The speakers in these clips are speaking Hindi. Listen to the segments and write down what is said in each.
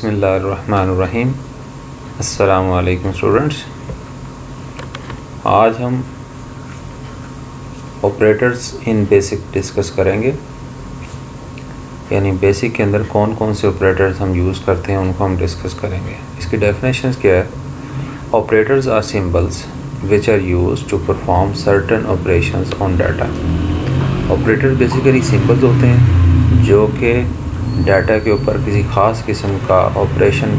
बिस्मिल्लाहिर्रहमानिर्रहीम। अस्सलामु अलैकुम स्टूडेंट्स। आज हम ऑपरेटर्स इन बेसिक डिस्कस करेंगे, यानी बेसिक के अंदर कौन कौन से ऑपरेटर्स हम यूज़ करते हैं उनको हम डिस्कस करेंगे। इसकी डेफिनेशंस क्या है? Operators are symbols which are used to perform certain operations on data. Operator basically symbols होते हैं जो कि डाटा के ऊपर किसी ख़ास किस्म का ऑपरेशन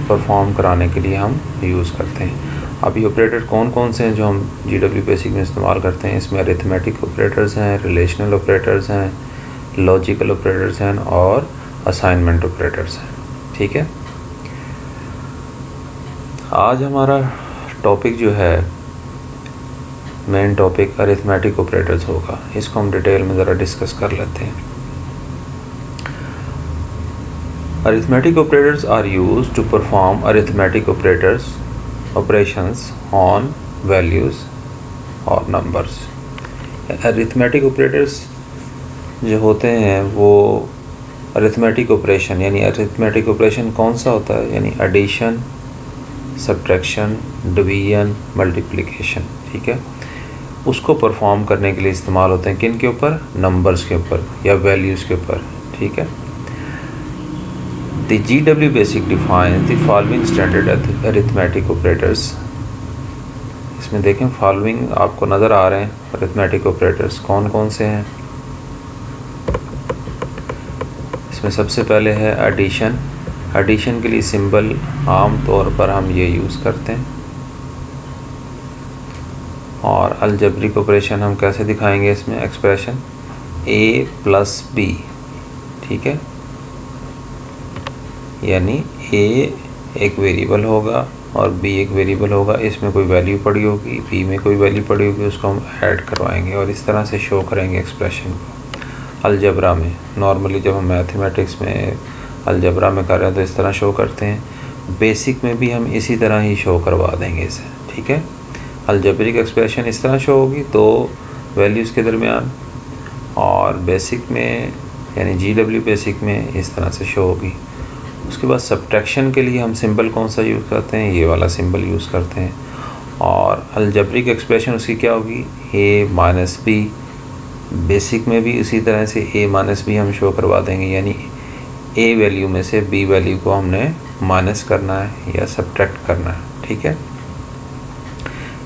परफॉर्म कराने के लिए हम यूज़ करते हैं। अब ये ऑपरेटर कौन कौन से हैं जो हम GW बेसिक में इस्तेमाल करते हैं? इसमें अरिथमेटिक ऑपरेटर्स हैं, रिलेशनल ऑपरेटर्स हैं, लॉजिकल ऑपरेटर्स हैं और असाइनमेंट ऑपरेटर्स हैं। ठीक है, आज हमारा टॉपिक जो है, मेन टॉपिक अरिथमेटिक ऑपरेटर्स होगा। इसको हम डिटेल में ज़रा डिस्कस कर लेते हैं। Arithmetic operators are used to perform arithmetic operations on values or numbers. Arithmetic operators जो होते हैं वो arithmetic operation, यानी arithmetic operation कौन सा होता है? यानी addition, subtraction, division, multiplication। ठीक है, उसको परफॉर्म करने के लिए इस्तेमाल होते हैं। किन के ऊपर? नंबर्स के ऊपर या वैल्यूज़ के ऊपर। ठीक है, The GW basic defines the following standard arithmetic operators। इसमें देखें फॉलोइंग आपको नज़र आ रहे हैं अरिथमेटिक ऑपरेटर्स कौन कौन से हैं। इसमें सबसे पहले है एडिशन। एडिशन के लिए सिंबल आम तौर पर हम ये यूज़ करते हैं। और अलजेब्रिक ऑपरेशन हम कैसे दिखाएंगे? इसमें एक्सप्रेशन A + B। ठीक है, यानी A एक वेरिएबल होगा और B एक वेरिएबल होगा। इसमें कोई वैल्यू पड़ी होगी, B में कोई वैल्यू पड़ी होगी, उसको हम ऐड करवाएंगे और इस तरह से शो करेंगे एक्सप्रेशन को। अलजबरा में नॉर्मली जब हम मैथमेटिक्स में अलजबरा में कर रहे हैं तो इस तरह शो करते हैं। बेसिक में भी हम इसी तरह ही शो करवा देंगे इसे। ठीक है, अलजबरिक एक्सप्रेशन इस तरह शो होगी दो वैल्यूज़ के दरमियान, और बेसिक में यानी GW बेसिक में इस तरह से शो होगी। उसके बाद सब्ट्रैक्शन के लिए हम सिंबल कौन सा यूज़ करते हैं? ये वाला सिंबल यूज़ करते हैं। और अलजेब्रिक एक्सप्रेशन उसकी क्या होगी? A - B। बेसिक में भी इसी तरह से A - B हम शो करवा देंगे, यानी A वैल्यू में से B वैल्यू को हमने माइनस करना है या सब्ट्रैक्ट करना है। ठीक है,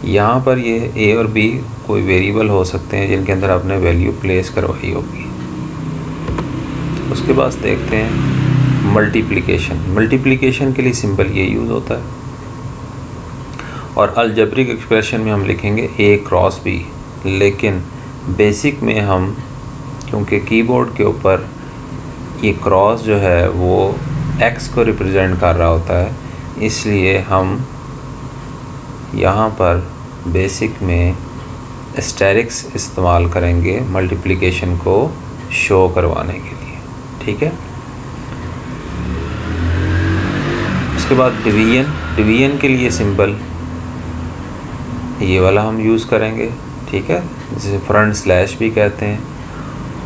यहाँ पर ये A और B कोई वेरिएबल हो सकते हैं जिनके अंदर आपने वैल्यू प्लेस करवाई होगी। उसके बाद देखते हैं मल्टीप्लिकेशन। मल्टीप्लिकेशन के लिए सिंबल ये यूज़ होता है। और अलजेब्रिक एक्सप्रेशन में हम लिखेंगे A × B, लेकिन बेसिक में हम क्योंकि कीबोर्ड के ऊपर ये क्रॉस जो है वो x को रिप्रेजेंट कर रहा होता है, इसलिए हम यहाँ पर बेसिक में एस्टेरिक्स इस्तेमाल करेंगे मल्टीप्लिकेशन को शो करवाने के लिए। ठीक है, उसके बाद डिवीजन के लिए सिंबल ये वाला हम यूज़ करेंगे। ठीक है, जिसे फ्रंट स्लैश भी कहते हैं,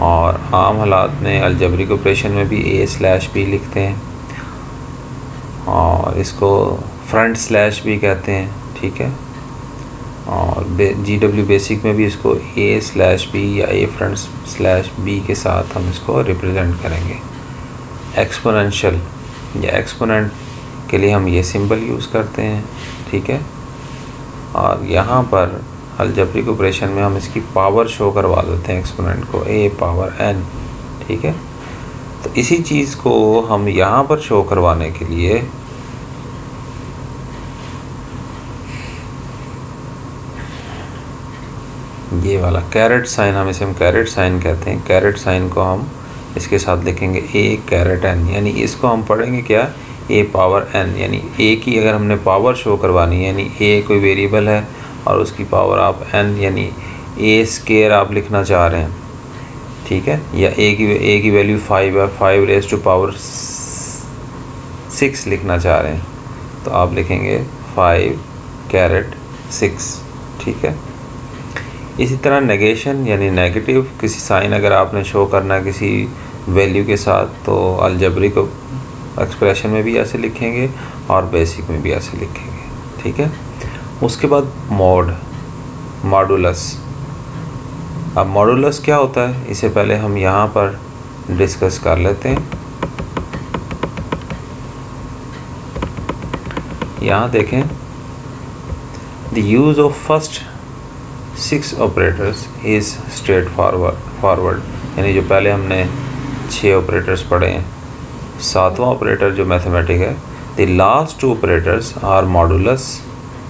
और आम हालात में अलजेब्रिक ऑपरेशन में भी A/B लिखते हैं और इसको फ्रंट स्लैश भी कहते हैं। ठीक है, और GW बेसिक में भी इसको A/B या A \B के साथ हम इसको रिप्रेजेंट करेंगे। एक्सपोनेंशियल या एक्सपोनेंट के लिए हम ये सिंबल यूज़ करते हैं। ठीक है, और यहाँ पर अलजेब्रिक ऑपरेशन में हम इसकी पावर शो करवा देते हैं एक्सपोनेंट को A⁴n। ठीक है, तो इसी चीज़ को हम यहाँ पर शो करवाने के लिए ये वाला कैरेट साइन, हम इसे कैरेट साइन कहते हैं। कैरेट साइन को हम इसके साथ लिखेंगे A⁴n, यानी इसको हम पढ़ेंगे क्या? A⁴n, यानी A की अगर हमने पावर शो करवानी है, यानी A कोई वेरिएबल है और उसकी पावर आप n यानी A² आप लिखना चाह रहे हैं। ठीक है, या A की वैल्यू 5 है, 5⁻6 लिखना चाह रहे हैं तो आप लिखेंगे 5⁻6। ठीक है, इसी तरह नेगेशन यानी नेगेटिव किसी साइन अगर आपने शो करना है किसी वैल्यू के साथ, तो अलजेब्रिक एक्सप्रेशन में भी ऐसे लिखेंगे और बेसिक में भी ऐसे लिखेंगे, ठीक है। उसके बाद मॉडुलस। अब मॉडुलस क्या होता है, इससे पहले हम यहाँ पर डिस्कस कर लेते हैं। यहाँ देखें, the use of first 6 operators is straight forward, यानी जो पहले हमने 6 ऑपरेटर्स पढ़े हैं, 7वां ऑपरेटर जो मैथमेटिक है, the last 2 operators are modulus,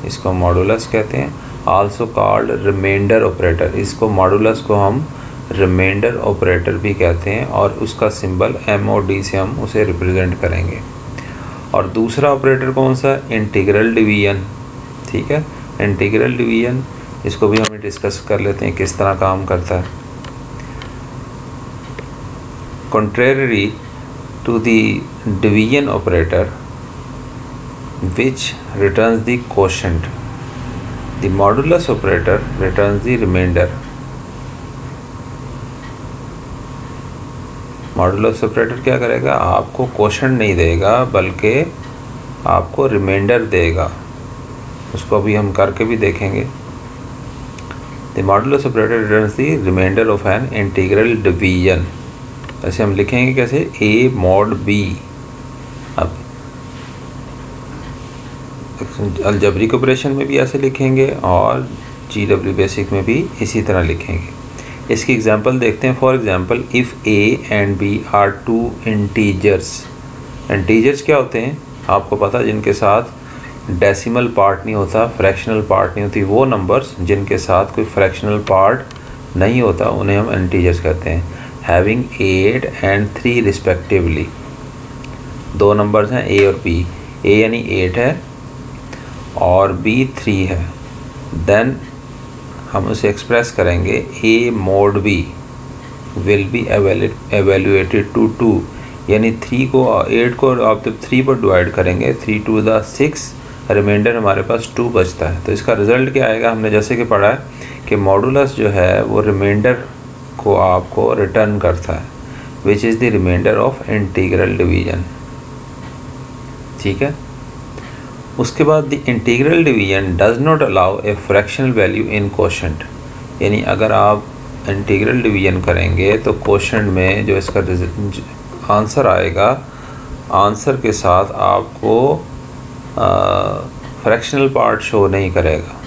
इसको मॉडुलस कहते हैं, आल्सो कॉल्ड रिमाइंडर ऑपरेटर, इसको मॉडुलस को हम रिमाइंडर ऑपरेटर भी कहते हैं और उसका सिंबल MOD से हम उसे रिप्रेजेंट करेंगे। और दूसरा ऑपरेटर कौन सा, इंटीग्रल डिवीजन, ठीक है। इंटीग्रल डिवीजन, इसको भी हम डिस्कस कर लेते हैं किस तरह काम करता है। Contrary to the division operator which returns the quotient, the modulus operator returns the remainder. Modulus operator क्या करेगा, आपको क्वोशंट नहीं देगा बल्कि आपको रिमाइंडर देगा, उसको अभी हम करके भी देखेंगे। The modulus operator returns the remainder of an integral division. ऐसे हम लिखेंगे कैसे, A mod B। अब अलजेब्रिक ऑपरेशन में भी ऐसे लिखेंगे और GW बेसिक में भी इसी तरह लिखेंगे। इसकी एग्जांपल देखते हैं। For example, if A and B are 2 integers. Integers क्या होते हैं आपको पता, जिनके साथ डेसिमल पार्ट नहीं होता, फ्रैक्शनल पार्ट नहीं होती, वो नंबर्स जिनके साथ कोई फ्रैक्शनल पार्ट नहीं होता उन्हें हम इंटीजर्स कहते हैं। हैविंग 8 एंड 3 रिस्पेक्टिवली, 2 नंबर्स हैं A और B, A यानी 8 है और B 3 है। देन हम उसे एक्सप्रेस करेंगे, A mod B will be evaluated to 2, यानी 8 को आप जब 3 पर डिवाइड करेंगे, 3 2 द 6, रिमाइंडर हमारे पास 2 बचता है। तो इसका रिज़ल्ट क्या आएगा, हमने जैसे कि पढ़ा है कि मॉडुलस जो है वो रिमाइंडर को आपको रिटर्न करता है, which is the remainder of integral division, ठीक है। उसके बाद the integral division does not allow a fractional value in quotient, यानी अगर आप इंटीग्रल डिवीजन करेंगे तो क्वोशंट में जो इसका आंसर आएगा, आंसर के साथ आपको फ्रैक्शनल पार्ट शो नहीं करेगा।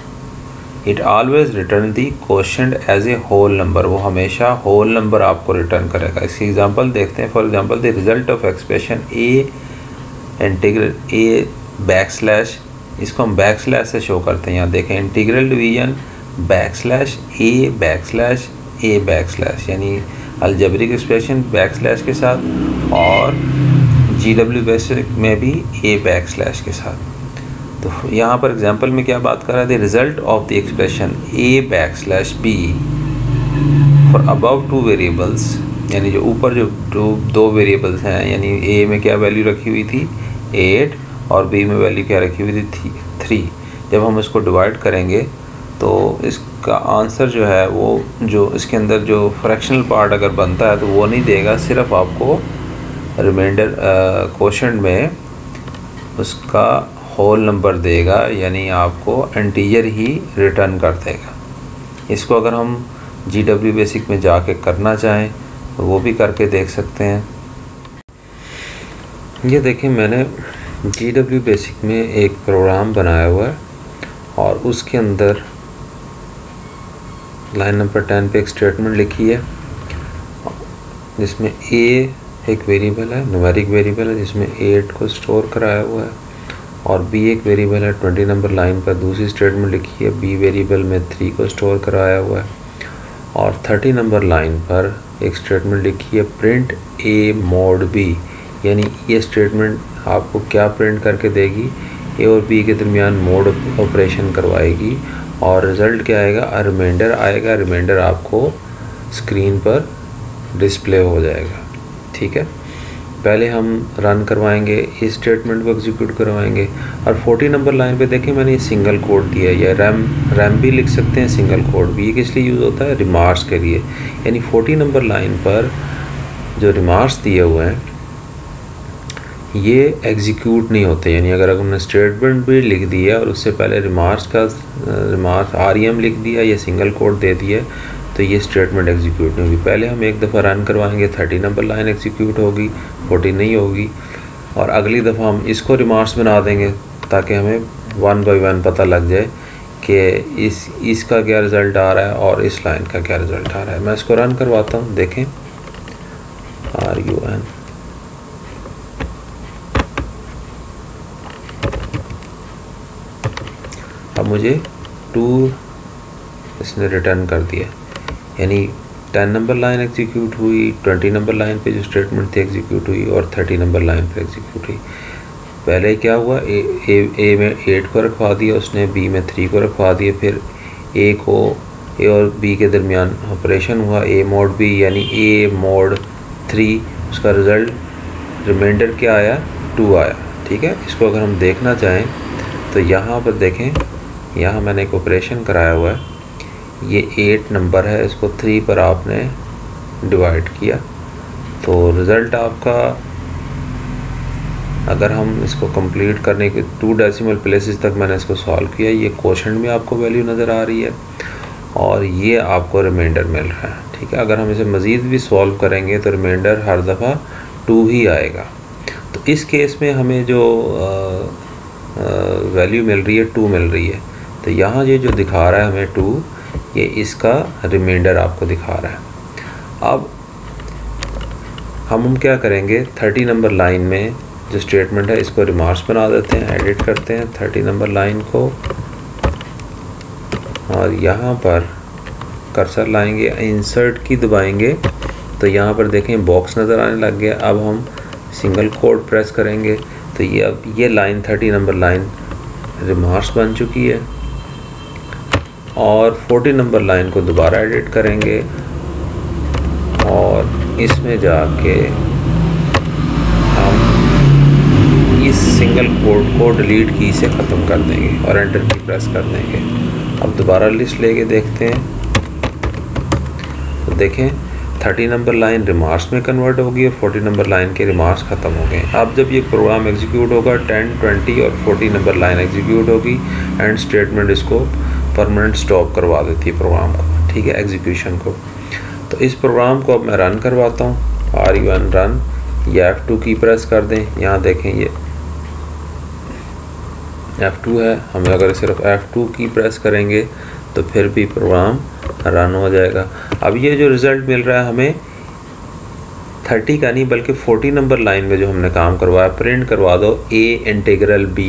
It always return the quotient as a whole number, वो हमेशा होल नंबर आपको रिटर्न करेगा। इसकी एग्जांपल देखते हैं। For example, the result of expression A integral A backslash, इसको हम बैकस्लैश से शो करते हैं। यहाँ देखें, integral division backslash A backslash A backslash, यानी अलजेब्रिक एक्सप्रेशन बैकस्लैश के साथ और GW बेसिक में भी A बैकस्लैश के साथ। तो यहाँ पर एग्जांपल में क्या बात कर रहा है, the result of the expression A backslash B for above 2 variables, यानी जो ऊपर जो 2 वेरिएबल्स हैं, यानी A में क्या वैल्यू रखी हुई थी 8 और B में वैल्यू क्या रखी हुई थी 3। जब हम इसको डिवाइड करेंगे तो इसका आंसर जो है वो जो इसके अंदर जो फ्रैक्शनल पार्ट अगर बनता है तो वो नहीं देगा, सिर्फ आपको रिमाइंडर क्वोशंट में उसका होल नंबर देगा, यानी आपको इंटीजर ही रिटर्न कर देगा। इसको अगर हम GW बेसिक में जाके करना चाहें तो वो भी करके देख सकते हैं। ये देखें, मैंने GW बेसिक में एक प्रोग्राम बनाया हुआ है और उसके अंदर लाइन नंबर 10 पे एक स्टेटमेंट लिखी है जिसमें A एक वेरिएबल है, न्यूमेरिक वेरिएबल है जिसमें 8 को स्टोर कराया हुआ है, और B एक वेरिएबल है। 20 नंबर लाइन पर दूसरी स्टेटमेंट लिखी है, B वेरिएबल में 3 को स्टोर कराया हुआ है, और 30 नंबर लाइन पर एक स्टेटमेंट लिखी है प्रिंट A mod B, यानी ये स्टेटमेंट आपको क्या प्रिंट करके देगी, A और B के दरमियान मोड ऑपरेशन करवाएगी और रिज़ल्ट क्या आएगा, रिमाइंडर आएगा। रिमाइंडर आपको स्क्रीन पर डिस्प्ले हो जाएगा, ठीक है। पहले हम रन करवाएंगे, इस स्टेटमेंट को एग्जीक्यूट करवाएंगे, और 40 नंबर लाइन पे देखें मैंने ये सिंगल कोड दिया है, या रैम भी लिख सकते हैं, सिंगल कोड भी। ये किस लिए यूज़ होता है, रिमार्क्स के लिए। यानी 40 नंबर लाइन पर जो रिमार्क्स दिए हुए हैं ये एग्जीक्यूट नहीं होते। यानी अगर हमने स्टेटमेंट भी लिख दिया और उससे पहले रिमार्क्स REM लिख दिया या सिंगल कोट दे दिया तो ये स्टेटमेंट एग्जीक्यूट नहीं होगी। पहले हम एक दफ़ा रन करवाएंगे, 30 नंबर लाइन एग्जीक्यूट होगी, 40 नहीं होगी, और अगली दफ़ा हम इसको रिमार्क्स बना देंगे ताकि हमें 1 बाय 1 पता लग जाए कि इसका क्या रिज़ल्ट आ रहा है और इस लाइन का क्या रिज़ल्ट आ रहा है। मैं इसको रन करवाता हूँ, देखें RUN। अब मुझे 2 इसने रिटर्न कर दिया, यानी 10 नंबर लाइन एग्जीक्यूट हुई, 20 नंबर लाइन पे जो स्टेटमेंट थी एग्जीक्यूट हुई और 30 नंबर लाइन पे एग्जीक्यूट हुई। पहले क्या हुआ, ए में 8 को रखवा दिया उसने, बी में 3 को रखवा दिया, फिर ए और बी के दरमियान ऑपरेशन हुआ, A mod B यानी A mod 3, उसका रिज़ल्ट रिमाइंडर क्या आया, 2 आया। ठीक है, इसको अगर हम देखना चाहें तो यहाँ पर देखें, यहाँ मैंने एक ऑपरेशन कराया हुआ है, ये 8 नंबर है, इसको 3 पर आपने डिवाइड किया तो रिज़ल्ट आपका, अगर हम इसको कंप्लीट करने के 2 डेसिमल प्लेसेस तक मैंने इसको सॉल्व किया, ये क्वोशंट में आपको वैल्यू नज़र आ रही है और ये आपको रिमाइंडर मिल रहा है। ठीक है, अगर हम इसे मज़ीद भी सॉल्व करेंगे तो रिमाइंडर हर दफ़ा 2 ही आएगा। तो इस केस में हमें जो वैल्यू मिल रही है 2 मिल रही है, तो यहाँ ये जो दिखा रहा है हमें 2, ये इसका रिमाइंडर आपको दिखा रहा है। अब हम क्या करेंगे, 30 नंबर लाइन में जो स्टेटमेंट है इसको रिमार्क्स बना देते हैं, एडिट करते हैं 30 नंबर लाइन को और यहाँ पर कर्सर लाएंगे, इंसर्ट की दबाएंगे तो यहाँ पर देखें बॉक्स नज़र आने लग गया। अब हम सिंगल कोट प्रेस करेंगे तो ये अब ये लाइन 30 नंबर लाइन रिमार्क्स बन चुकी है और 40 नंबर लाइन को दोबारा एडिट करेंगे और इसमें जाके हम इस सिंगल कोड को डिलीट की से ख़त्म कर देंगे और एंटर की प्रेस कर देंगे। अब दोबारा लिस्ट लेके देखते हैं तो देखें 30 नंबर लाइन रिमार्क्स में कन्वर्ट होगी और 40 नंबर लाइन के रिमार्क्स ख़त्म हो गए। अब जब ये प्रोग्राम एग्जीक्यूट होगा 10, 20 और 40 नंबर लाइन एग्जीक्यूट होगी, एंड स्टेटमेंट इसको परमानेंट स्टॉप करवा देती है प्रोग्राम को। ठीक है, एग्जीक्यूशन को। तो इस प्रोग्राम को अब मैं रन करवाता हूँ, RUN रन, या F2 की प्रेस कर दें। यहाँ देखें ये F2 है, हम अगर सिर्फ F2 की प्रेस करेंगे तो फिर भी प्रोग्राम रन हो जाएगा। अब ये जो रिज़ल्ट मिल रहा है हमें 30 का नहीं बल्कि 40 नंबर लाइन में जो हमने काम करवाया, प्रिंट करवा दो A इंटीग्रल B,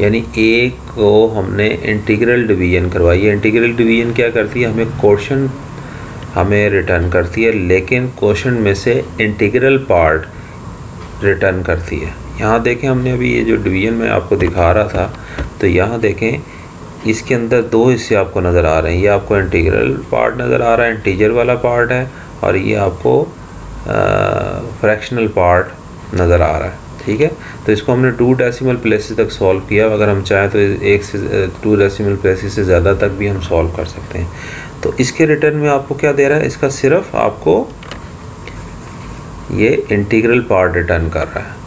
यानी A को हमने इंटीग्रल डिवीजन करवाई है। इंटीग्रल डिवीजन क्या करती है, हमें क्वोशंट हमें रिटर्न करती है, लेकिन क्वोशंट में से इंटीग्रल पार्ट रिटर्न करती है। यहाँ देखें हमने अभी ये जो डिवीजन में आपको दिखा रहा था, तो यहाँ देखें इसके अंदर 2 हिस्से आपको नज़र आ रहे हैं। ये आपको इंटीग्रल पार्ट नज़र आ रहा है, इंटीजर वाला पार्ट है, और ये आपको फ्रैक्शनल पार्ट नज़र आ रहा है। ठीक है, तो इसको हमने 2 डेसिमल प्लेसेस तक सॉल्व किया। अगर हम चाहें तो 1 से 2 डेसिमल प्लेसेस से ज़्यादा तक भी हम सॉल्व कर सकते हैं। तो इसके रिटर्न में आपको क्या दे रहा है, इसका सिर्फ आपको ये इंटीग्रल पार्ट रिटर्न कर रहा है।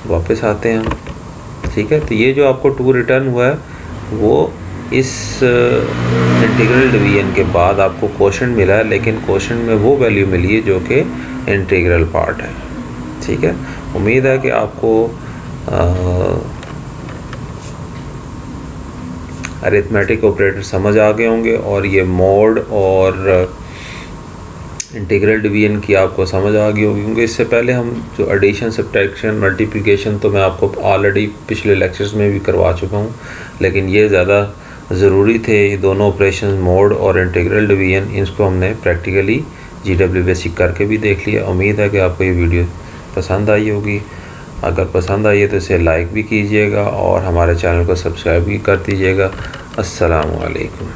वापस आते हैं हम। ठीक है, तो ये जो आपको 2 रिटर्न हुआ है वो इस इंटीग्रल डिवीजन के बाद आपको क्वोशंट मिला है, लेकिन क्वोशंट में वो वैल्यू मिली है जो कि इंटीग्रल पार्ट है। ठीक है, उम्मीद है कि आपको अरिथमेटिक ऑपरेटर समझ आ गए होंगे और ये मोड और इंटीग्रल डिवीजन की आपको समझ आ गई होगी, क्योंकि इससे पहले हम जो एडिशन, सब्ट्रैक्शन, मल्टीप्लिकेशन तो मैं आपको ऑलरेडी पिछले लेक्चर्स में भी करवा चुका हूँ, लेकिन ये ज़्यादा ज़रूरी थे। ये दोनों ऑपरेशन मोड और इंटीग्रल डिवीजन, इसको हमने प्रैक्टिकली GW बेसिक करके भी देख लिया। उम्मीद है कि आपको ये वीडियो पसंद आई होगी। अगर पसंद आई है तो इसे लाइक भी कीजिएगा और हमारे चैनल को सब्सक्राइब भी कर दीजिएगा। अस्सलामु अलैकुम।